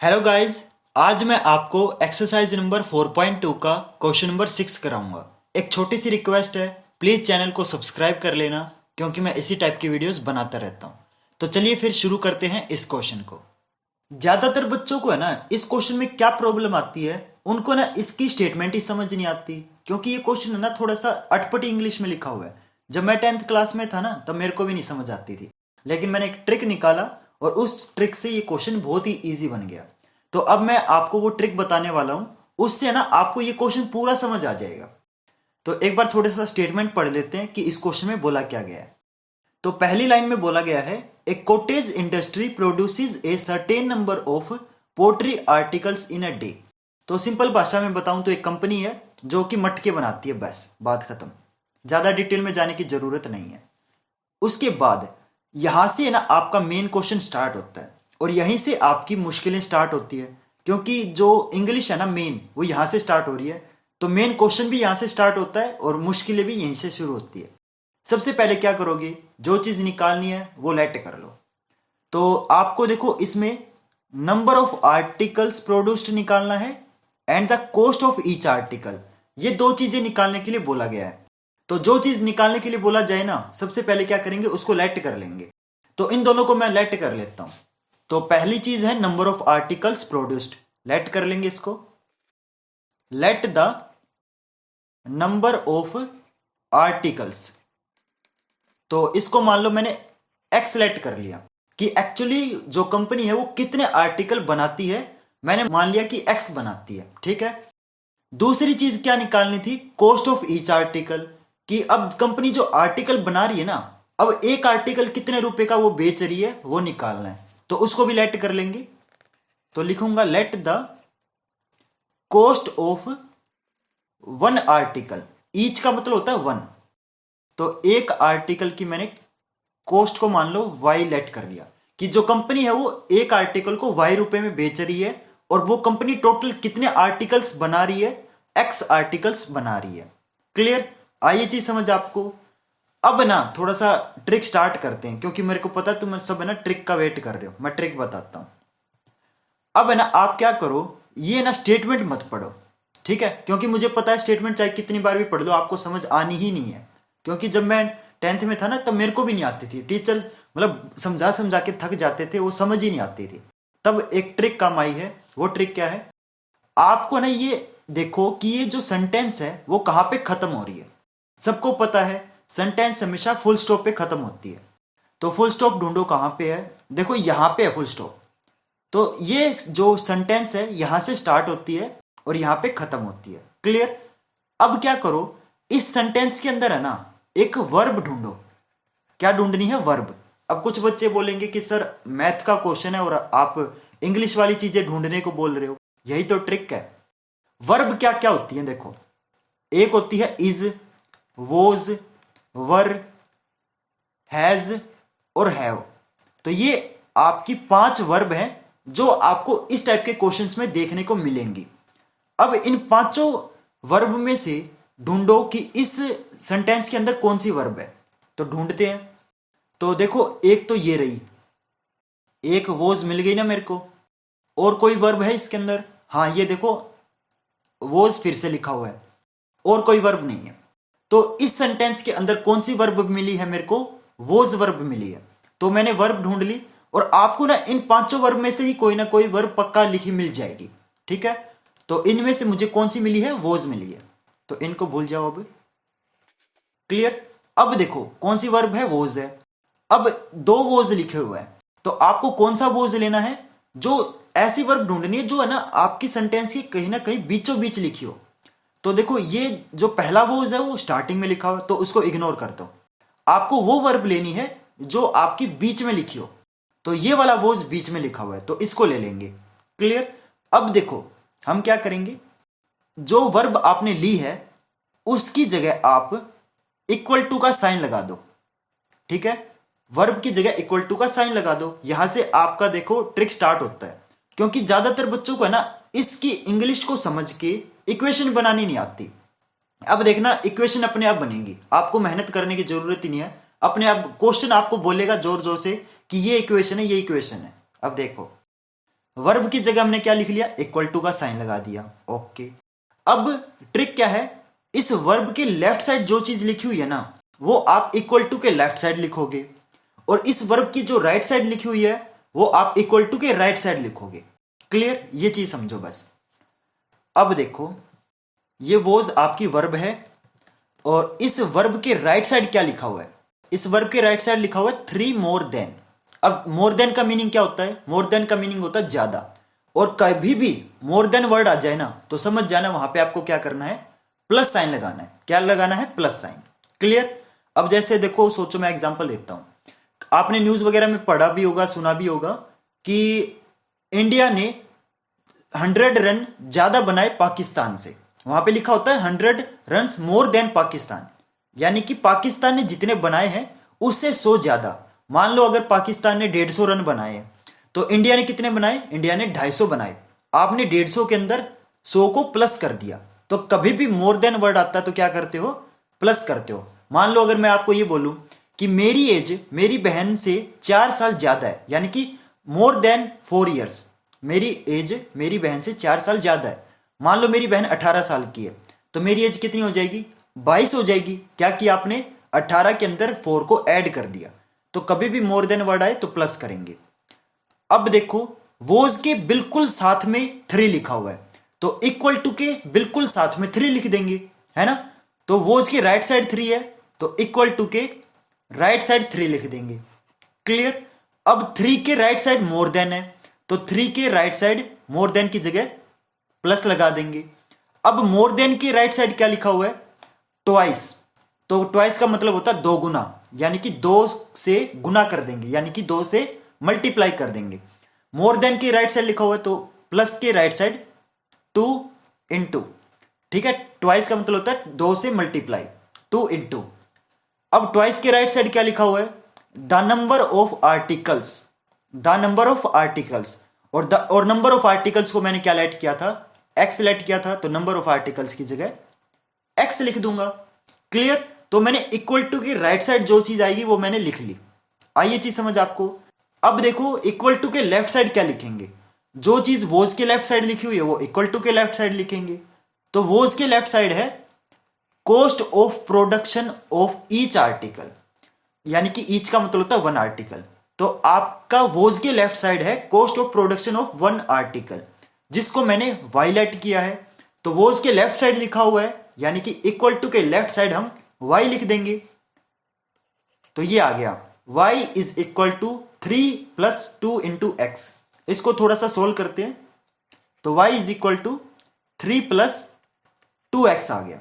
Hello guys. आज मैं आपको एक्सरसाइज नंबर 4.2 का क्वेश्चन नंबर 6 कराऊंगा। एक छोटी सी रिक्वेस्ट है, प्लीज़ चैनल को सब्सक्राइब कर लेना क्योंकि मैं इसी टाइप की वीडियोस बनाता रहता हूं। तो चलिए फिर शुरू करते हैं इस क्वेश्चन को। ज़्यादातर बच्चों को है ना इस क्वेश्चन में क्या प्रॉब्लम आती है, उनको ना इसकी स्टेटमेंट ही समझ नहीं आती क्योंकि ये क्वेश्चन है ना थोड़ा सा अटपटी इंग्लिश में लिखा हुआ है। जब मैं 10th क्लास में था ना तब मेरे को भी नहीं समझ आती थी, लेकिन मैंने एक ट्रिक निकाला और उस ट्रिक से ये क्वेश्चन बहुत ही ईजी बन गया। तो अब मैं आपको वो ट्रिक बताने वाला हूं, उससे ना आपको ये क्वेश्चन पूरा समझ आ जाएगा। तो एक बार थोड़ा सा स्टेटमेंट पढ़ लेते हैं कि इस क्वेश्चन में बोला क्या गया है। तो पहली लाइन में बोला गया है, a cottage industry produces a certain number of pottery articles in a day. तो सिंपल भाषा में बताऊं तो एक कंपनी है जो कि मटके बनाती है, बस बात खत्म। ज्यादा डिटेल में जाने की जरूरत नहीं है। उसके बाद यहां से ना आपका मेन क्वेश्चन स्टार्ट होता है और यहीं से आपकी मुश्किलें स्टार्ट होती है क्योंकि जो इंग्लिश है ना मेन वो यहां से स्टार्ट हो रही है। तो मेन क्वेश्चन भी यहां से स्टार्ट होता है और मुश्किलें भी यहीं से शुरू होती है। सबसे पहले क्या करोगे, जो चीज निकालनी है वो लेट कर लो। तो आपको देखो इसमें नंबर ऑफ आर्टिकल्स प्रोड्यूस्ड निकालना है and the cost of each article, ये दो चीजें निकालने के लिए बोला गया है। तो जो चीज निकालने के लिए बोला जाए ना, सबसे पहले क्या करेंगे, उसको लेट कर लेंगे। तो इन दोनों को मैं लेट कर लेता हूं। तो पहली चीज है number of articles produced, let कर लेंगे इसको। Let the number of articles, तो इसको मान लो मैंने एक्स लेट कर लिया कि एक्चुअली जो कंपनी है वो कितने आर्टिकल बनाती है। मैंने मान लिया कि एक्स बनाती है, ठीक है। दूसरी चीज क्या निकालनी थी, कॉस्ट ऑफ ईच आर्टिकल, कि अब कंपनी जो आर्टिकल बना रही है ना, अब एक आर्टिकल कितने रुपए का वो बेच रही है वो निकालना है। तो उसको भी लेट कर लेंगे। तो लिखूंगा let the cost of one article, each का मतलब होता है वन। तो एक आर्टिकल की मैंने कॉस्ट को मान लो वाई लेट कर दिया कि जो कंपनी है वो एक आर्टिकल को वाई रुपए में बेच रही है और वो कंपनी टोटल कितने आर्टिकल्स बना रही है, एक्स आर्टिकल्स बना रही है। क्लियर, आइए चीज समझ आपको। अब ना थोड़ा सा ट्रिक स्टार्ट करते हैं क्योंकि मेरे को पता है तुम सब है ना ट्रिक का वेट कर रहे हो। मैं ट्रिक बताता हूं। अब है ना आप क्या करो, ये ना स्टेटमेंट मत पढ़ो, ठीक है, क्योंकि मुझे पता है स्टेटमेंट चाहे कितनी बार भी पढ़ लो आपको समझ आनी ही नहीं है। क्योंकि जब मैं 10th में था ना तब मेरे को भी नहीं आती थी, टीचर्स मतलब समझा समझा के थक जाते थे, वो समझ ही नहीं आती थी। तब एक ट्रिक काम आई है। वो ट्रिक क्या है, आपको ना ये देखो कि ये जो सेंटेंस है वो कहां पे खत्म हो रही है। सबको पता है सेंटेंस हमेशा फुल स्टॉप पे खत्म होती है। तो फुल स्टॉप ढूंढो कहां पे है, देखो यहां पे है फुल स्टॉप। तो ये जो सेंटेंस है यहां से स्टार्ट होती है और यहां पे खत्म होती है। क्लियर। अब क्या करो, इस सेंटेंस के अंदर है ना एक वर्ब ढूंढो। क्या ढूंढनी है, वर्ब। अब कुछ बच्चे बोलेंगे कि सर मैथ का क्वेश्चन है और आप इंग्लिश वाली चीजें ढूंढने को बोल रहे हो। यही तो ट्रिक है। वर्ब क्या क्या होती है देखो, एक होती है इज, वोज, वर, हैज और हैव। तो ये आपकी 5 वर्ब हैं जो आपको इस टाइप के क्वेश्चंस में देखने को मिलेंगी। अब इन पांचों वर्ब में से ढूंढो कि इस सेंटेंस के अंदर कौन सी वर्ब है। तो ढूंढते हैं। तो देखो एक तो ये रही, एक वोज मिल गई ना मेरे को। और कोई वर्ब है इसके अंदर, हाँ ये देखो वोज फिर से लिखा हुआ है। और कोई वर्ब नहीं है। तो इस सेंटेंस के अंदर कौन सी वर्ब मिली है मेरे को, वोज वर्ब मिली है। तो मैंने वर्ब ढूंढ ली और आपको ना इन पांचों वर्ब में से ही कोई ना कोई वर्ब पक्का लिखी मिल जाएगी, ठीक है। तो इनमें से मुझे कौन सी मिली है, वोज मिली है। तो इनको भूल जाओ अब। क्लियर। अब देखो कौन सी वर्ब है, वोज है। अब 2 वोज लिखे हुए हैं, तो आपको कौन सा वोज लेना है, जो ऐसी वर्ब ढूंढनी है जो है ना आपकी सेंटेंस की कहीं ना कहीं बीचों बीच लिखी हो। तो देखो ये जो पहला वोज है वो स्टार्टिंग में लिखा हो तो उसको इग्नोर कर दो। आपको वो वर्ब लेनी है जो आपकी बीच में लिखी हो। तो ये वाला वोज बीच में लिखा हुआ है तो इसको ले लेंगे। क्लियर। अब देखो हम क्या करेंगे, जो वर्ब आपने ली है उसकी जगह आप इक्वल टू का साइन लगा दो, ठीक है। वर्ब की जगह इक्वल टू का साइन लगा दो। यहां से आपका देखो ट्रिक स्टार्ट होता है। क्योंकि ज्यादातर बच्चों को है ना इसकी इंग्लिश को समझ के इक्वेशन बनानी नहीं आती। अब देखना इक्वेशन अपने आप बनेगी, आपको मेहनत करने की जरूरत ही नहीं है। अपने आप क्वेश्चन आपको बोलेगा जोर जोर से कि ये इक्वेशन है, ये इक्वेशन है। अब देखो वर्ब की जगह हमने क्या लिख लिया, इक्वल टू का साइन लगा दिया। ओके, अब ट्रिक क्या है, इस वर्ब के लेफ्ट साइड जो चीज लिखी हुई है ना, वो आप इक्वल टू के लेफ्ट साइड लिखोगे, और इस वर्ब की जो राइट साइड लिखी हुई है वो आप इक्वल टू के राइट साइड लिखोगे। क्लियर, ये चीज समझो बस। अब देखो, ये वोज आपकी वर्ब है, और इस वर्ब के राइट साइड क्या लिखा हुआ है, इस वर्ब के राइट साइड लिखा हुआ है 3 मोर देन। अब मोर देन का मीनिंग क्या होता है, मोर देन का मीनिंग होता है ज्यादा, और कभी भी मोर देन वर्ड आ जाए ना तो समझ जाना वहां पे आपको क्या करना है, प्लस साइन लगाना है। क्या लगाना है, प्लस साइन। क्लियर। अब जैसे देखो, सोचो मैं एग्जांपल देता हूं, आपने न्यूज वगैरह में पढ़ा भी होगा, सुना भी होगा कि इंडिया ने 100 रन ज्यादा बनाए पाकिस्तान से। वहां पे लिखा होता है 100 रन मोर देन पाकिस्तान, यानी कि पाकिस्तान ने जितने बनाए हैं उससे 100 ज्यादा। मान लो अगर पाकिस्तान ने 150 रन बनाए हैं तो इंडिया ने कितने बनाए, इंडिया ने 250 बनाए। आपने 150 के अंदर 100 को प्लस कर दिया। तो कभी भी मोर देन वर्ड आता है तो क्या करते हो, प्लस करते हो। मान लो अगर मैं आपको ये बोलूं कि मेरी एज मेरी बहन से 4 साल ज्यादा है, यानी कि मोर देन 4 ईयर्स, मेरी एज मेरी बहन से 4 साल ज्यादा है। मान लो मेरी बहन 18 साल की है, तो मेरी एज कितनी हो जाएगी, 22 हो जाएगी। क्या किया आपने, 18 के अंदर 4 को ऐड कर दिया। तो कभी भी मोर देन वर्ड आए तो प्लस करेंगे। अब देखो, वोज के बिल्कुल साथ में 3 लिखा हुआ है, तो इक्वल टू के बिल्कुल साथ में 3 लिख देंगे, है ना। तो वोज की राइट साइड 3 है, तो इक्वल टू के राइट साइड 3 लिख देंगे। क्लियर। अब 3 के राइट साइड मोर देन है, तो 3 के राइट साइड मोर देन की जगह प्लस लगा देंगे। अब मोर देन की राइट साइड क्या लिखा हुआ है, ट्वाइस। तो ट्वाइस का मतलब होता है 2 गुना, यानी कि 2 से गुना कर देंगे, यानी कि 2 से मल्टीप्लाई कर देंगे। मोर देन की राइट साइड लिखा हुआ है तो प्लस के राइट साइड 2 इंटू, ठीक है। ट्वाइस का मतलब होता है 2 से मल्टीप्लाई, 2 इंटू। अब ट्वाइस के राइट साइड क्या लिखा हुआ है, the number of articles, the number of articles. और नंबर ऑफ आर्टिकल्स को मैंने क्या लेट किया था, एक्स लेट किया था, तो नंबर ऑफ आर्टिकल्स की जगह एक्स लिख दूंगा। क्लियर। तो मैंने इक्वल टू की राइट साइड जो चीज आएगी वो मैंने लिख ली। आइए चीज समझ आपको। अब देखो, इक्वल टू के लेफ्ट साइड क्या लिखेंगे, जो चीज वोज के लेफ्ट साइड लिखी हुई है वो इक्वल टू के लेफ्ट साइड लिखेंगे। तो वोज के लेफ्ट साइड है cost of production of each article, यानी कि ईच का मतलब होता है 1 आर्टिकल। तो आपका वोज के लेफ्ट साइड है cost of production of 1 article, जिसको मैंने वाईलेट किया है। तो वोज के लेफ्ट साइड लिखा हुआ है, यानी कि इक्वल टू के लेफ्ट साइड हम वाई लिख देंगे। तो ये आ गया, y is equal to 3 plus 2 into X. इसको थोड़ा सा सोल्व करते हैं, तो y is equal to 3 plus 2x आ गया।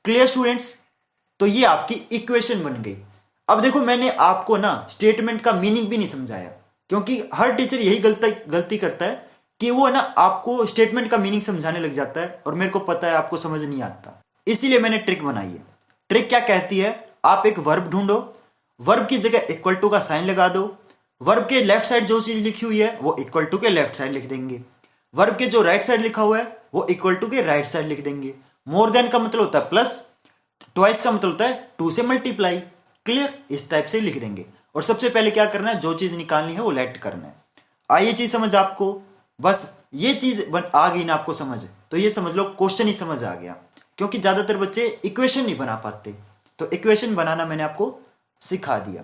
Clear students. तो ये आपकी इक्वेशन बन गई। अब देखो, मैंने आपको ना स्टेटमेंट का मीनिंग भी नहीं समझाया, क्योंकि हर टीचर यही गलती करता है कि वो ना आपको स्टेटमेंट का मीनिंग समझाने लग जाता है, और मेरे को पता है आपको समझ नहीं आता, इसीलिए मैंने ट्रिक बनाई है। ट्रिक क्या कहती है, आप एक वर्ब ढूंढो, वर्ब की जगह इक्वल टू का साइन लगा दो, वर्ब के लेफ्ट साइड जो चीज लिखी हुई है वो इक्वल टू के लेफ्ट साइड लिख देंगे, वर्ब के जो राइट साइड लिखा हुआ है वो इक्वल टू के राइट साइड लिख देंगे। मोर देन का मतलब होता है प्लस, ट्वाइस का मतलब होता है 2 से मल्टीप्लाई। क्लियर। इस टाइप से लिख देंगे, और सबसे पहले क्या करना है, जो चीज निकालनी है वो लेट करना है। आइए चीज समझ आपको, बस ये चीज आ गई ना आपको समझ, तो ये समझ लो क्वेश्चन ही समझ आ गया, क्योंकि ज्यादातर बच्चे इक्वेशन नहीं बना पाते, तो इक्वेशन बनाना मैंने आपको सिखा दिया।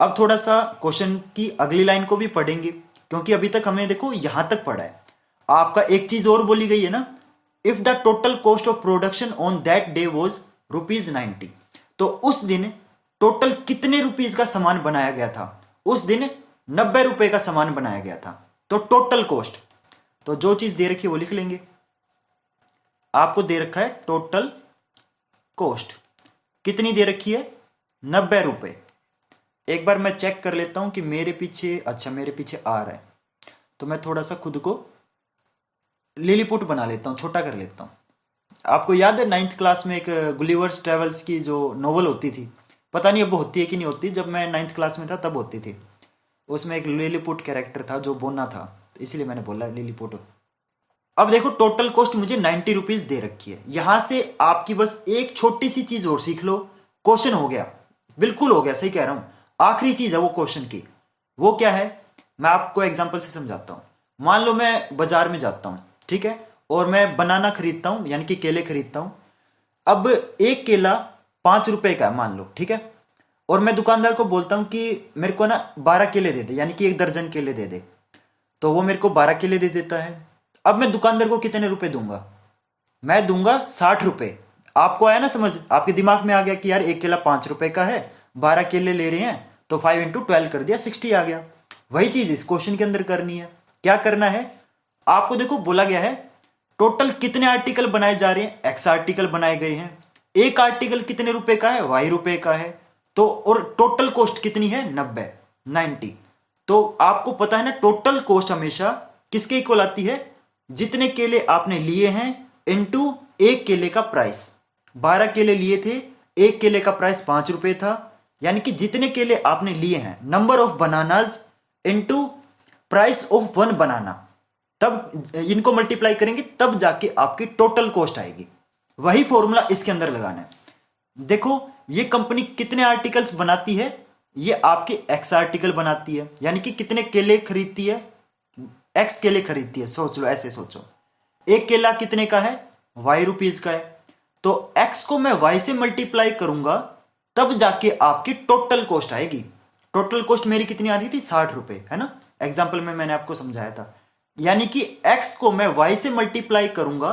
अब थोड़ा सा क्वेश्चन की अगली लाइन को भी पढ़ेंगे, क्योंकि अभी तक हमने देखो यहां तक पढ़ा है। आपका एक चीज और बोली गई है ना, if the total cost of production on that day was ₹90, तो उस दिन टोटल कितने रुपीज का सामान बनाया गया था, उस दिन 90 रुपए का सामान बनाया गया था। तो टोटल कॉस्ट, तो जो चीज दे रखी है वो लिख लेंगे। आपको दे रखा है टोटल कॉस्ट, कितनी दे रखी है, 90 रुपए। एक बार मैं चेक कर लेता हूं कि मेरे पीछे, अच्छा मेरे पीछे आ रहा है, तो मैं थोड़ा सा खुद को लिलीपुट बना लेता हूं, छोटा कर लेता हूं। आपको याद है 9th क्लास में एक गुलिवर्स ट्रेवल्स की जो नोवेल होती थी, पता नहीं अब होती है कि नहीं होती, जब मैं 9th क्लास में था तब होती थी। उसमें एक लिलीपुट कैरेक्टर था जो बोना था, तो इसलिए मैंने बोला लिलीपुट। अब देखो, टोटल कॉस्ट मुझे 90 रुपीज दे रखी है। यहां से आपकी बस एक छोटी सी चीज और सीख लो, क्वेश्चन हो गया, बिल्कुल हो गया, सही कह रहा हूं। आखिरी चीज है वो क्वेश्चन की, वो क्या है, मैं आपको एग्जांपल से समझाता हूं। मान लो मैं बाजार में जाता हूँ, ठीक है, और मैं बनाना खरीदता हूँ, यानी कि केले खरीदता हूँ। अब एक केला 5 रुपए का है मान लो, ठीक है, और मैं दुकानदार को बोलता हूँ कि मेरे को ना 12 केले दे दे, यानी कि 1 दर्जन केले दे दे। तो वो मेरे को 12 केले दे देता है। अब मैं दुकानदार को कितने रुपए दूंगा? मैं दूंगा 60 रुपए। आपको आया ना समझ? आपके दिमाग में आ गया कि यार एक केला 5 रुपए का है, 12 केले ले रहे हैं, तो 5 × 12 कर दिया, 60 आ गया। वही चीज इस क्वेश्चन के अंदर करनी है। क्या करना है आपको? देखो बोला गया है टोटल कितने आर्टिकल बनाए जा रहे हैं, एक्स आर्टिकल बनाए गए हैं। एक आर्टिकल कितने रुपए का है? वाई रुपए का है। तो और टोटल कॉस्ट कितनी है? 90। तो आपको पता है ना, टोटल कॉस्ट हमेशा किसके इक्वल आती है? जितने केले आपने लिए हैं इनटू एक केले का प्राइस। 12 केले लिए थे, एक केले का प्राइस 5 रुपए था, यानी कि जितने केले आपने लिए हैं, number of bananas into price of 1 बनाना, तब इनको मल्टीप्लाई करेंगे तब जाके आपकी टोटल कॉस्ट आएगी। वही फॉर्मूला इसके अंदर लगाना है। देखो ये कंपनी कितने आर्टिकल्स बनाती है? ये आपके एक्स आर्टिकल बनाती है, यानी कि कितने केले खरीदती है? एक्स केले खरीदती है। सोच लो, ऐसे सोचो, एक केला कितने का है? वाई रुपीज का है। तो एक्स को मैं वाई से मल्टीप्लाई करूंगा तब जाके आपकी टोटल कॉस्ट आएगी। टोटल कॉस्ट मेरी कितनी आ रही थी? 60 रुपए, है ना? एग्जाम्पल में मैंने आपको समझाया था। यानी कि एक्स को मैं वाई से मल्टीप्लाई करूंगा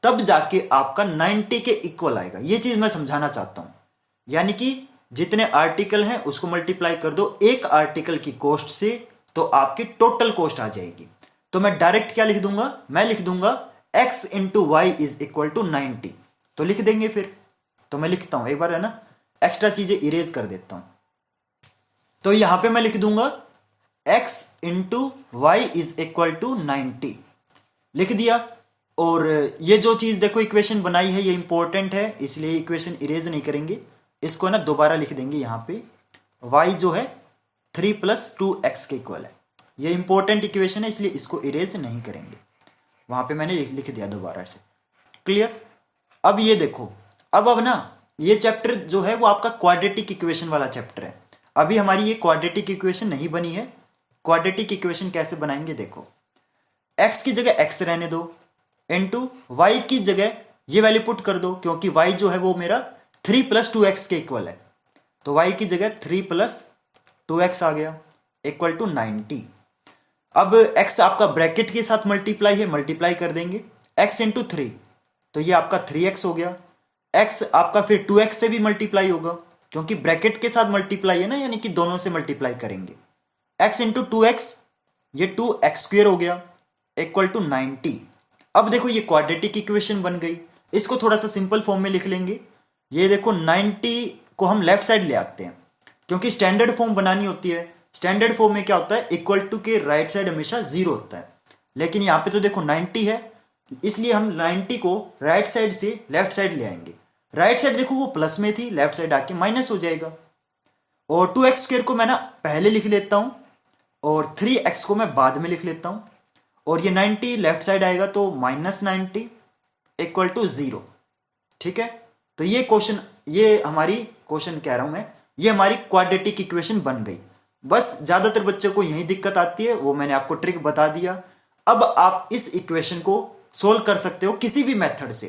तब जाके आपका 90 के इक्वल आएगा। ये चीज मैं समझाना चाहता हूं। यानी कि जितने आर्टिकल हैं उसको मल्टीप्लाई कर दो एक आर्टिकल की कॉस्ट से, तो आपकी टोटल कॉस्ट आ जाएगी। तो मैं डायरेक्ट क्या लिख दूंगा? मैं लिख दूंगा x into Y is equal to 90। तो लिख देंगे फिर। तो मैं लिखता हूं एक बार, है ना, एक्स्ट्रा चीजें इरेज कर देता हूं। तो यहां पे मैं लिख दूंगा x into Y is equal to 90, लिख दिया। और ये जो चीज देखो इक्वेशन बनाई है ये इंपॉर्टेंट है, इसलिए इक्वेशन इरेज नहीं करेंगे, इसको ना दोबारा लिख देंगे। यहां पे y जो है 3 + 2x के इक्वल है। ये इंपॉर्टेंट इक्वेशन है, इसलिए इसको इरेज नहीं करेंगे। वहां पे मैंने लिख दिया दोबारा से। क्लियर? अब ये देखो, अब ना ये चैप्टर जो है वो आपका क्वाड्रेटिक इक्वेशन वाला चैप्टर है। अभी हमारी ये क्वाड्रेटिक इक्वेशन नहीं बनी है। क्वाड्रेटिक इक्वेशन कैसे बनाएंगे देखो, x की जगह x रहने दो, इनटू y की जगह ये वैल्यू पुट कर दो, क्योंकि y जो है वो मेरा 3 + 2x के इक्वल है। तो y की जगह 3 + 2x आ गया इक्वल टू 90। अब x आपका ब्रैकेट के साथ मल्टीप्लाई है, मल्टीप्लाई कर देंगे x इंटू 3, तो ये आपका 3x हो गया। x आपका फिर 2x से भी मल्टीप्लाई होगा, क्योंकि ब्रैकेट के साथ मल्टीप्लाई है ना, यानी कि दोनों से मल्टीप्लाई करेंगे। x इंटू 2x, ये 2x² हो गया इक्वल टू 90। अब देखो ये क्वाड्रेटिक इक्वेशन बन गई। इसको थोड़ा सा सिंपल फॉर्म में लिख लेंगे। ये देखो 90 को हम लेफ्ट साइड ले आते हैं, क्योंकि स्टैंडर्ड फॉर्म बनानी होती है। स्टैंडर्ड फॉर्म में क्या होता है? इक्वल टू के राइट साइड हमेशा 0 होता है, लेकिन यहां पे तो देखो 90 है, इसलिए हम 90 को राइट साइड से लेफ्ट साइड ले आएंगे। राइट साइड देखो वो प्लस में थी, लेफ्ट साइड आके माइनस हो जाएगा। और 2x² को मैं ना पहले लिख लेता हूं, और 3x को मैं बाद में लिख लेता हूं। और ये 90 लेफ्ट साइड आएगा तो -90 इक्वल टू 0। ठीक है? तो ये क्वेश्चन, ये हमारी क्वेश्चन कह रहा हूं मैं, ये हमारी क्वाड्रेटिक इक्वेशन बन गई। बस ज्यादातर बच्चों को यही दिक्कत आती है, वो मैंने आपको ट्रिक बता दिया। अब आप इस इक्वेशन को सोल्व कर सकते हो किसी भी मेथड से।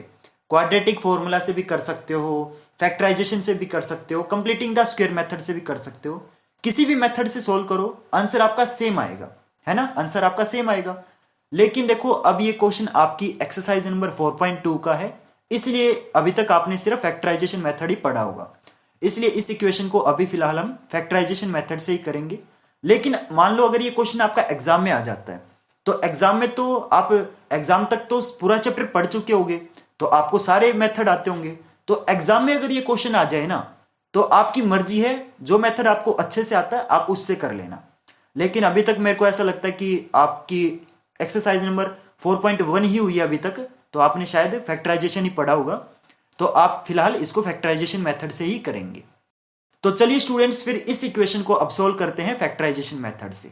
क्वाड्रेटिक फॉर्मूला से भी कर सकते हो, फैक्टराइजेशन से भी कर सकते हो, कंप्लीटिंग द स्क्वायर मेथड से भी कर सकते हो। किसी भी मेथड से सोल्व करो, आंसर आपका सेम आएगा, है ना? आंसर आपका सेम आएगा। लेकिन देखो अब ये क्वेश्चन आपकी एक्सरसाइज नंबर 4.2 का है, इसलिए अभी तक आपने सिर्फ फैक्टराइजेशन मेथड ही पढ़ा होगा, इसलिए इस इक्वेशन को अभी फिलहाल हम फैक्टराइजेशन मेथड से ही करेंगे। लेकिन मान लो अगर ये क्वेश्चन आपका एग्जाम में आ जाता है, तो एग्जाम में तो आप एग्जाम तक तो पूरा चैप्टर पढ़ चुके होंगे, तो आपको सारे मेथड आते होंगे। तो एग्जाम में अगर ये क्वेश्चन आ जाए ना, तो आपकी मर्जी है, जो मेथड आपको अच्छे से आता है आप उससे कर लेना। लेकिन अभी तक मेरे को ऐसा लगता है कि आपकी एक्सरसाइज नंबर 4.1 ही हुई है अभी तक, तो आपने शायद फैक्टराइजेशन ही पढ़ा होगा, तो आप फिलहाल इसको फैक्टराइजेशन मेथड से ही करेंगे। तो चलिए स्टूडेंट्स, फिर इस इक्वेशन को अब सोल्व करते हैं फैक्टराइजेशन मेथड से।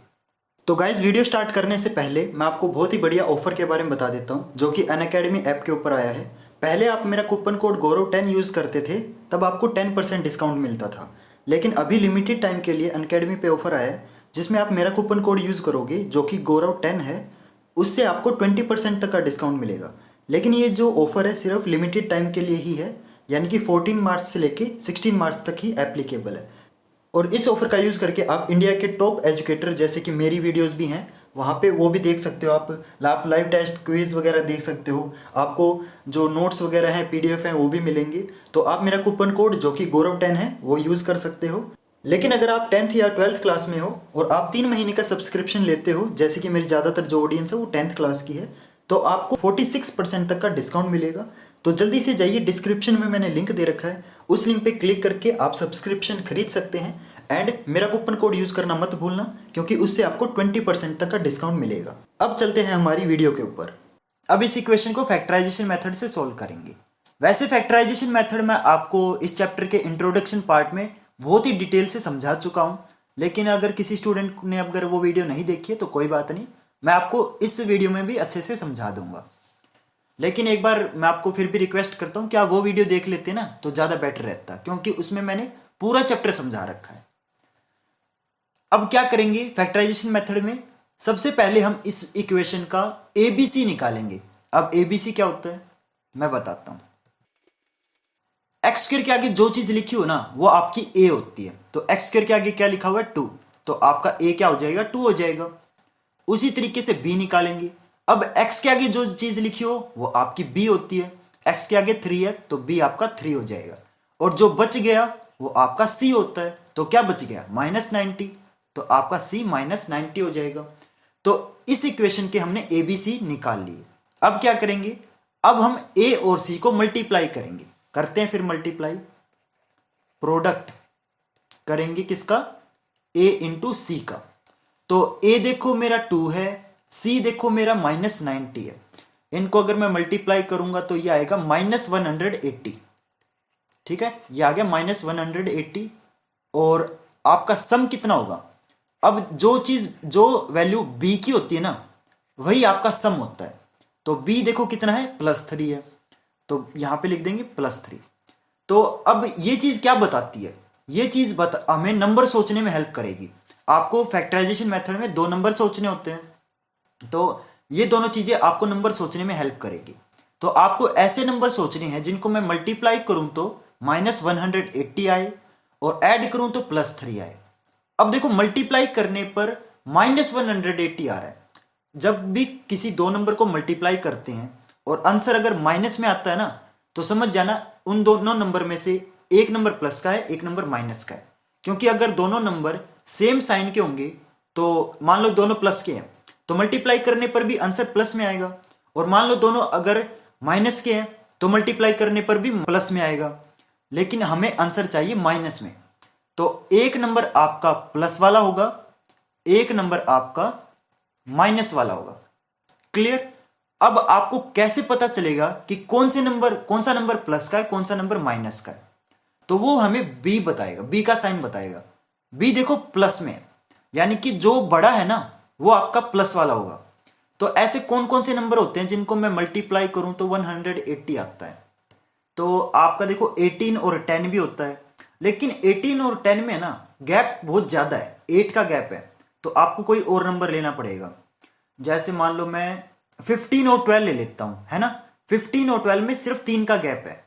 तो गाइज, वीडियो स्टार्ट करने से पहले मैं आपको बहुत ही बढ़िया ऑफर के बारे में बता देता हूँ, जो कि अनअकैडमी ऐप के ऊपर आया है। पहले आप मेरा कूपन कोड गौरव10 यूज़ करते थे, तब आपको 10% डिस्काउंट मिलता था। लेकिन अभी लिमिटेड टाइम के लिए अनअकैडमी पे ऑफर आया है, जिसमें आप मेरा कूपन कोड यूज़ करोगे, जो कि गौरव10 है, उससे आपको 20% तक का डिस्काउंट मिलेगा। लेकिन ये जो ऑफर है सिर्फ लिमिटेड टाइम के लिए ही है, यानी कि 14 मार्च से लेके 16 मार्च तक ही एप्लीकेबल है। और इस ऑफर का यूज़ करके आप इंडिया के टॉप एजुकेटर जैसे कि मेरी वीडियोस भी हैं वहाँ पे वो भी देख सकते हो। आप लाइव टेस्ट क्विज वगैरह देख सकते हो। आपको जो नोट्स वगैरह हैं पीडीएफ हैं वो भी मिलेंगे। तो आप मेरा कूपन कोड जो कि गौरव10 है वो यूज़ कर सकते हो। लेकिन अगर आप 10th या 12th क्लास में हो और आप 3 महीने का सब्सक्रिप्शन लेते हो, जैसे कि मेरी ज़्यादातर जो ऑडियंस है वो 10th क्लास की है, तो आपको 46% तक का डिस्काउंट मिलेगा। तो जल्दी से जाइए, डिस्क्रिप्शन में मैंने लिंक दे रखा है, उस लिंक पे क्लिक करके आप सब्सक्रिप्शन खरीद सकते हैं। एंड मेरा कूपन कोड यूज़ करना मत भूलना, क्योंकि उससे आपको 20% तक का डिस्काउंट मिलेगा। अब चलते हैं हमारी वीडियो के ऊपर। अब इस इक्वेशन को फैक्टराइजेशन मेथड से सोल्व करेंगे। वैसे फैक्टराइजेशन मेथड मैं आपको इस चैप्टर के इंट्रोडक्शन पार्ट में बहुत ही डिटेल से समझा चुका हूं, लेकिन अगर किसी स्टूडेंट ने अगर वो वीडियो नहीं देखी है तो कोई बात नहीं, मैं आपको इस वीडियो में भी अच्छे से समझा दूंगा। लेकिन एक बार मैं आपको फिर भी रिक्वेस्ट करता हूं कि आप वो वीडियो देख लेते ना तो ज़्यादा बेटर रहता, क्योंकि उसमें मैंने पूरा चैप्टर समझा रखा है। अब क्या करेंगे फैक्टराइजेशन मेथड में, सबसे पहले हम इस इक्वेशन का एबीसी निकालेंगे। अब एबीसी क्या होता है मैं बताता हूं। एक्स स्क्वायर के आगे जो चीज लिखी हो ना वो आपकी ए होती है। तो एक्स स्क्वायर के आगे क्या लिखा हुआ है 2, तो आपका ए क्या हो जाएगा 2 हो जाएगा। उसी तरीके से बी निकालेंगे। अब एक्स के आगे जो चीज लिखी हो वो आपकी बी होती है। एक्स के आगे 3 है तो बी आपका 3 हो जाएगा। और जो बच गया वो आपका सी होता है। तो क्या बच गया -90, तो आपका सी -90 हो जाएगा। तो इस इक्वेशन के हमने ए बी सी निकाल लिए। अब क्या करेंगे, अब हम ए और सी को मल्टीप्लाई करेंगे। करते हैं फिर मल्टीप्लाई, प्रोडक्ट करेंगे किसका, ए इंटू सी का। तो ए देखो मेरा 2 है, सी देखो मेरा -90 है। इनको अगर मैं मल्टीप्लाई करूंगा तो ये आएगा -180। ठीक है, ये आ गया -180। और आपका सम कितना होगा, अब जो चीज जो वैल्यू बी की होती है ना वही आपका सम होता है। तो बी देखो कितना है +3 है, तो यहां पे लिख देंगे +3। तो अब ये चीज क्या बताती है, ये चीज हमें नंबर सोचने में हेल्प करेगी। आपको फैक्टराइजेशन मेथड में 2 नंबर सोचने होते हैं, तो ये दोनों चीजें आपको नंबर सोचने में हेल्प करेगी। तो आपको ऐसे नंबर सोचने हैं जिनको मैं मल्टीप्लाई करूं तो -180 आए और ऐड करूं तो +3 आए। अब देखो मल्टीप्लाई करने पर -180 आ रहा है। जब भी किसी 2 नंबर को मल्टीप्लाई करते हैं और आंसर अगर माइनस में आता है ना तो समझ जाना उन दोनों नंबर में से एक नंबर प्लस का है, एक नंबर माइनस का है। क्योंकि अगर दोनों नंबर सेम साइन के होंगे, तो मान लो दोनों प्लस के हैं तो मल्टीप्लाई करने पर भी आंसर प्लस में आएगा, और मान लो दोनों अगर माइनस के हैं तो मल्टीप्लाई करने पर भी प्लस में आएगा। लेकिन हमें आंसर चाहिए माइनस में, तो एक नंबर आपका प्लस वाला होगा, एक नंबर आपका माइनस वाला होगा। क्लियर। अब आपको कैसे पता चलेगा कि कौन सा नंबर प्लस का है, कौन सा नंबर माइनस का है, तो वो हमें बी बताएगा, बी का साइन बताएगा। बी देखो प्लस में, यानी कि जो बड़ा है ना वो आपका प्लस वाला होगा। तो ऐसे कौन कौन से नंबर होते हैं जिनको मैं मल्टीप्लाई करूं तो 180 आता है। तो आपका देखो 18 और 10 भी होता है, लेकिन 18 और 10 में ना गैप बहुत ज्यादा है, 8 का गैप है। तो आपको कोई और नंबर लेना पड़ेगा। जैसे मान लो मैं 15 और 12 ले लेता हूं, है ना। 15 और 12 में सिर्फ 3 का गैप है।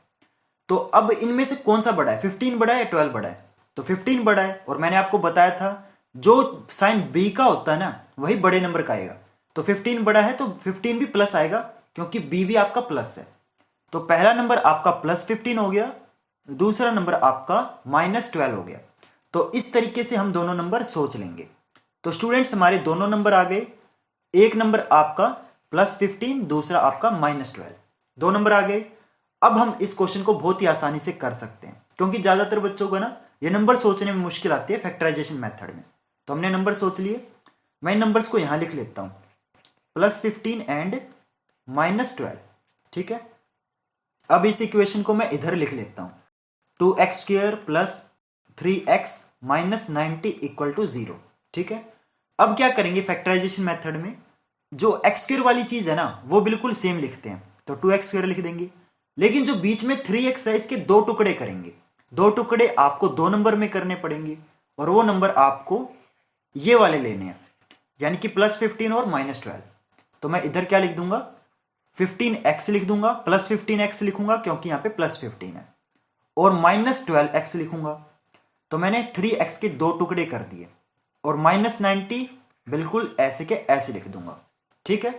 तो अब इनमें से कौन सा बड़ा है, 15 बड़ा है या 12 बड़ा है, तो 15 बड़ा है। और मैंने आपको बताया था जो साइन बी का होता है ना वही बड़े नंबर का आएगा। तो 15 बड़ा है तो 15 भी प्लस आएगा, क्योंकि बी भी आपका प्लस है। तो पहला नंबर आपका +15 हो गया, दूसरा नंबर आपका -12 हो गया। तो इस तरीके से हम दोनों नंबर सोच लेंगे। तो स्टूडेंट्स हमारे दोनों नंबर आ गए, एक नंबर आपका +15, दूसरा आपका -12, 2 नंबर आ गए। अब हम इस क्वेश्चन को बहुत ही आसानी से कर सकते हैं, क्योंकि ज्यादातर बच्चों को ना ये नंबर सोचने में मुश्किल आती है फैक्टराइजेशन मेथड में। तो हमने नंबर सोच लिए, मैं इन नंबर्स को यहां लिख लेता हूं, +15 एंड -12। ठीक है, अब इस इक्वेशन को मैं इधर लिख लेता हूं, 2x² + 3x - 90 = 0। ठीक है, अब क्या करेंगे फैक्टराइजेशन मेथड में, जो x² वाली चीज है ना वो बिल्कुल सेम लिखते हैं, तो 2x² लिख देंगे। लेकिन जो बीच में 3x है इसके 2 टुकड़े करेंगे। 2 टुकड़े आपको 2 नंबर में करने पड़ेंगे, और वो नंबर आपको ये वाले लेने हैं, यानी कि +15 और -12। तो मैं इधर क्या लिख दूंगा, 15x लिख दूंगा, प्लस 15x लिखूंगा क्योंकि यहां पे प्लस 15 है, और माइनस 12x लिखूंगा। तो मैंने 3x के दो टुकड़े कर दिए, और माइनस 90 बिल्कुल ऐसे के ऐसे लिख दूंगा। ठीक है,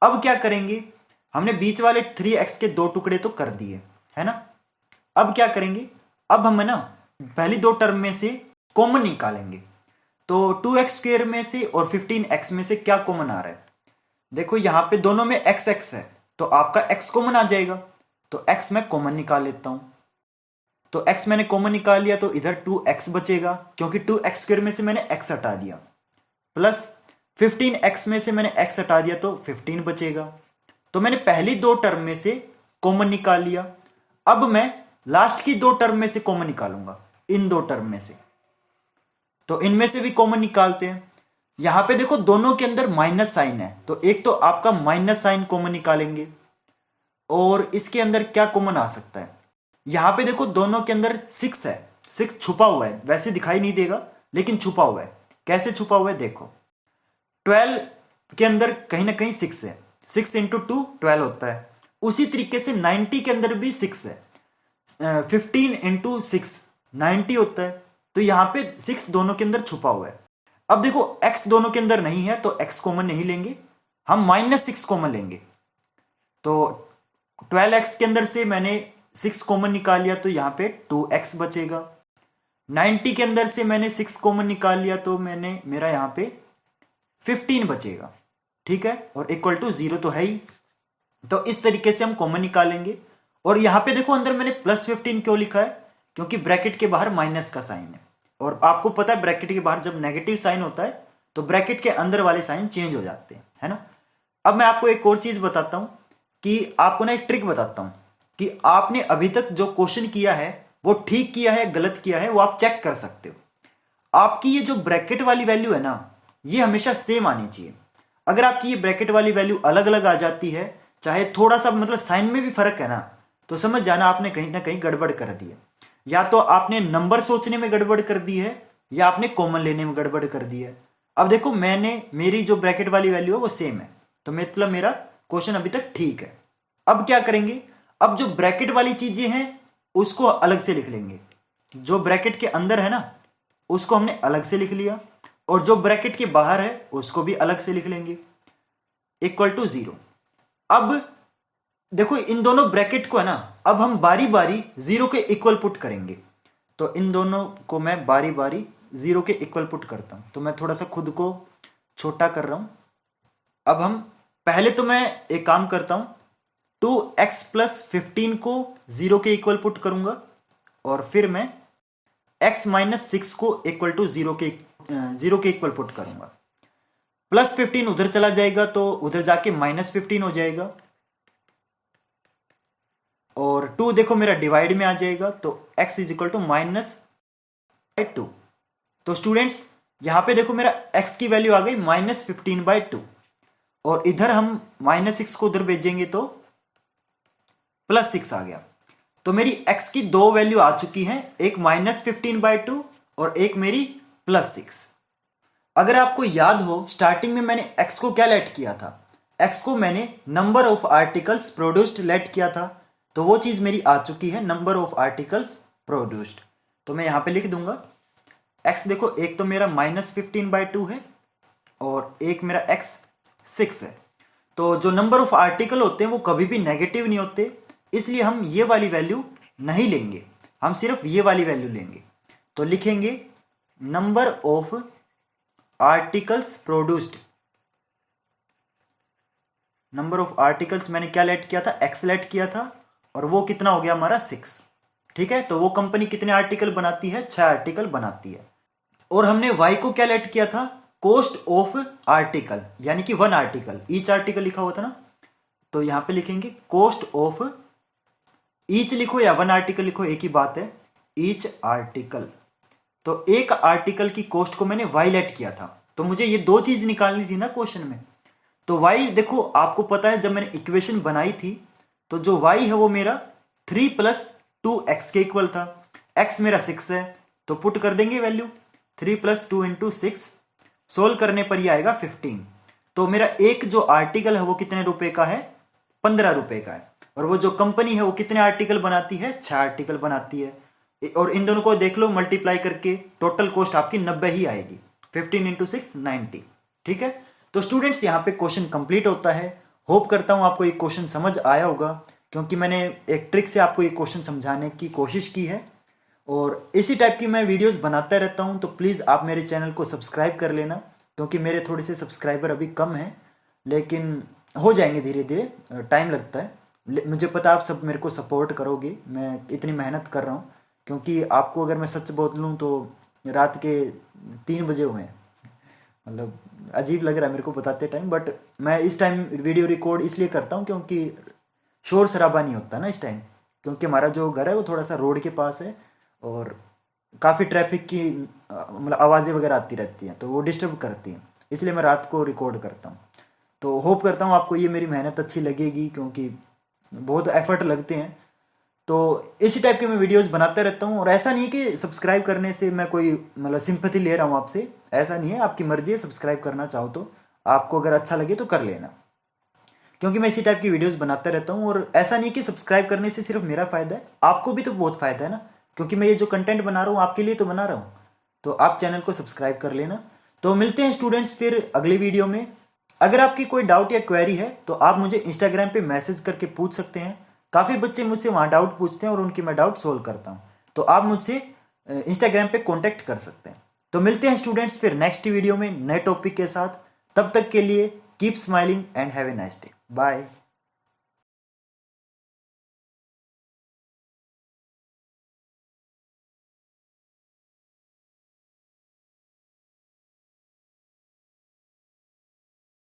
अब क्या करेंगे, हमने बीच वाले 3x के दो टुकड़े तो कर दिए है ना। अब क्या करेंगे, अब हम ना पहली दो टर्म में से कॉमन निकालेंगे। तो 2x² में से और 15x में से क्या कॉमन आ रहा है, देखो यहां पे दोनों में x है, तो आपका x कॉमन आ जाएगा। तो x मैं कॉमन निकाल लेता हूं। तो x मैंने कॉमन निकाल लिया, तो इधर 2x बचेगा क्योंकि 2x² में से मैंने x हटा दिया, प्लस 15x में से मैंने x हटा दिया तो 15 बचेगा। तो मैंने पहली दो टर्म में से कॉमन निकाल लिया। अब मैं लास्ट की दो टर्म में से कॉमन निकालूंगा, इन दो टर्म में से। तो इनमें से भी कॉमन निकालते हैं। यहां पे देखो दोनों के अंदर माइनस साइन है, तो एक तो आपका माइनस साइन कॉमन निकालेंगे। और इसके अंदर क्या कॉमन आ सकता है, यहां पे देखो दोनों के अंदर 6 है, 6 छुपा हुआ है, वैसे दिखाई नहीं देगा लेकिन छुपा हुआ है। कैसे छुपा हुआ है, देखो 12 के अंदर कहीं ना कहीं 6 है, 6 इंटू 2 12 होता है। उसी तरीके से 90 के अंदर भी 6 है, 15 इंटू 6 90 होता है। तो यहां पे 6 दोनों के अंदर छुपा हुआ है। अब देखो x दोनों के अंदर नहीं है तो x कॉमन नहीं लेंगे, हम -6 कॉमन लेंगे। तो 12x के अंदर से मैंने 6 कॉमन निकाल लिया, तो यहां पे 2x बचेगा। 90 के अंदर से मैंने 6 कॉमन निकाल लिया, तो मेरा यहां पे 15 बचेगा। ठीक है, और इक्वल टू 0 तो है ही। तो इस तरीके से हम कॉमन निकालेंगे। और यहां पे देखो अंदर मैंने प्लस 15 क्यों लिखा है, क्योंकि ब्रैकेट के बाहर माइनस का साइन है, और आपको पता है ब्रैकेट के बाहर जब नेगेटिव साइन होता है तो ब्रैकेट के अंदर वाले साइन चेंज हो जाते हैं, है ना। अब मैं आपको एक और चीज बताता हूं, कि आपको ना एक ट्रिक बताता हूं कि आपने अभी तक जो क्वेश्चन किया है वो ठीक किया है गलत किया है, वो आप चेक कर सकते हो। आपकी ये जो ब्रैकेट वाली वैल्यू है ना, ये हमेशा सेम आनी चाहिए। अगर आपकी ये ब्रैकेट वाली वैल्यू अलग अलग आ जाती है, चाहे थोड़ा सा मतलब साइन में भी फर्क है ना, तो समझ जाना आपने कहीं ना कहीं गड़बड़ कर दी है। या तो आपने नंबर सोचने में गड़बड़ कर दी है, या आपने कॉमन लेने में गड़बड़ कर दी है। अब देखो मेरी जो ब्रैकेट वाली वैल्यू है वो सेम है, तो मतलब मेरा क्वेश्चन अभी तक ठीक है। अब क्या करेंगे, अब जो ब्रैकेट वाली चीजें हैं उसको अलग से लिख लेंगे। जो ब्रैकेट के अंदर है ना उसको हमने अलग से लिख लिया, और जो ब्रैकेट के बाहर है उसको भी अलग से लिख लेंगे, इक्वल टू 0। अब देखो इन दोनों ब्रैकेट को है ना, अब हम बारी बारी 0 के इक्वल पुट करेंगे। तो इन दोनों को मैं बारी बारी 0 के इक्वल पुट करता हूं। तो मैं थोड़ा सा खुद को छोटा कर रहा हूं। अब हम पहले तो मैं एक काम करता हूं, 2x प्लस 15 को 0 के इक्वल पुट करूंगा, और फिर मैं x माइनस 6 को इक्वल टू 0 के इक्वल पुट करूंगा। प्लस 15 उधर चला जाएगा तो उधर जाके -15 हो जाएगा, और 2 देखो मेरा डिवाइड में आ जाएगा, तो x इज इक्वल टू -2। तो स्टूडेंट्स यहां पे देखो मेरा x की वैल्यू आ गई -15/2, और इधर हम -6 को उधर भेजेंगे तो +6 आ गया। तो मेरी x की दो वैल्यू आ चुकी हैं, एक -15/2 और एक मेरी +6। अगर आपको याद हो स्टार्टिंग में मैंने x को क्या लेट किया था, x को मैंने number of articles produced let किया था। तो वो चीज मेरी आ चुकी है, नंबर ऑफ आर्टिकल्स प्रोड्यूस्ड। तो मैं यहां पे लिख दूंगा x, देखो एक तो मेरा -15/2 है और एक मेरा x 6 है। तो जो नंबर ऑफ आर्टिकल होते हैं वो कभी भी नेगेटिव नहीं होते, इसलिए हम ये वाली वैल्यू नहीं लेंगे, हम सिर्फ ये वाली वैल्यू लेंगे। तो लिखेंगे number of articles produced. Number of articles मैंने क्या लेट किया था, x लेट किया था, और वो कितना हो गया हमारा 6। ठीक है, तो वो कंपनी कितने आर्टिकल बनाती है, 6 आर्टिकल बनाती है। और हमने y को क्या लेट किया था, कॉस्ट ऑफ आर्टिकल, यानी कि 1 आर्टिकल, ईच आर्टिकल लिखा हुआ था ना, तो यहां पे लिखेंगे कॉस्ट ऑफ, ईच लिखो या 1 आर्टिकल लिखो एक ही बात है, ईच आर्टिकल। तो एक आर्टिकल की कॉस्ट को मैंने y लेट किया था, तो मुझे ये दो चीज निकालनी थी ना क्वेश्चन में। तो y देखो आपको पता है जब मैंने इक्वेशन बनाई थी तो जो y है वो मेरा 3 + 2x के इक्वल था। x मेरा 6 है, तो पुट कर देंगे वैल्यू 3 + 2 × 6, सोल्व करने पर ये आएगा 15। तो मेरा एक जो आर्टिकल है वो कितने रुपए का है, 15 रुपए का है। और वो जो कंपनी है वो कितने आर्टिकल बनाती है, 6 आर्टिकल बनाती है। और इन दोनों को देख लो मल्टीप्लाई करके, टोटल कॉस्ट आपकी 90 ही आएगी। 15 इंटू 6 90। ठीक है, तो स्टूडेंट्स यहाँ पे क्वेश्चन कंप्लीट होता है। होप करता हूँ आपको ये क्वेश्चन समझ आया होगा, क्योंकि मैंने एक ट्रिक से आपको ये क्वेश्चन समझाने की कोशिश की है। और इसी टाइप की मैं वीडियोस बनाता रहता हूँ, तो प्लीज़ आप मेरे चैनल को सब्सक्राइब कर लेना, क्योंकि मेरे थोड़े से सब्सक्राइबर अभी कम हैं, लेकिन हो जाएंगे धीरे धीरे, टाइम लगता है। मुझे पता आप सब मेरे को सपोर्ट करोगे, मैं इतनी मेहनत कर रहा हूँ। क्योंकि आपको अगर मैं सच बोल लूँ तो रात के 3 बजे हुए हैं, मतलब अजीब लग रहा है मेरे को बताते टाइम, बट मैं इस टाइम वीडियो रिकॉर्ड इसलिए करता हूँ क्योंकि शोर शराबा नहीं होता ना इस टाइम। क्योंकि हमारा जो घर है वो थोड़ा सा रोड के पास है, और काफ़ी ट्रैफिक की मतलब आवाज़ें वगैरह आती रहती हैं, तो वो डिस्टर्ब करती हैं, इसलिए मैं रात को रिकॉर्ड करता हूँ। तो होप करता हूँ आपको ये मेरी मेहनत अच्छी लगेगी, क्योंकि बहुत एफर्ट लगते हैं। तो इसी टाइप के मैं वीडियोस बनाते रहता हूँ। और ऐसा नहीं है कि सब्सक्राइब करने से मैं कोई मतलब सिंपैथी ले रहा हूँ आपसे, ऐसा नहीं है। आपकी मर्जी है, सब्सक्राइब करना चाहो तो, आपको अगर अच्छा लगे तो कर लेना, क्योंकि मैं इसी टाइप की वीडियोस बनाता रहता हूँ। और ऐसा नहीं कि सब्सक्राइब करने से सिर्फ मेरा फायदा है, आपको भी तो बहुत फायदा है ना, क्योंकि मैं ये जो कंटेंट बना रहा हूँ आपके लिए तो बना रहा हूँ। तो आप चैनल को सब्सक्राइब कर लेना। तो मिलते हैं स्टूडेंट्स फिर अगली वीडियो में। अगर आपकी कोई डाउट या क्वेरी है तो आप मुझे इंस्टाग्राम पे मैसेज करके पूछ सकते हैं। काफ़ी बच्चे मुझसे वहाँ डाउट पूछते हैं और उनकी मैं डाउट सोल्व करता हूँ, तो आप मुझसे इंस्टाग्राम पे कॉन्टेक्ट कर सकते हैं। तो मिलते हैं स्टूडेंट्स फिर नेक्स्ट वीडियो में नए टॉपिक के साथ। तब तक के लिए keep smiling and have a nice day. Bye.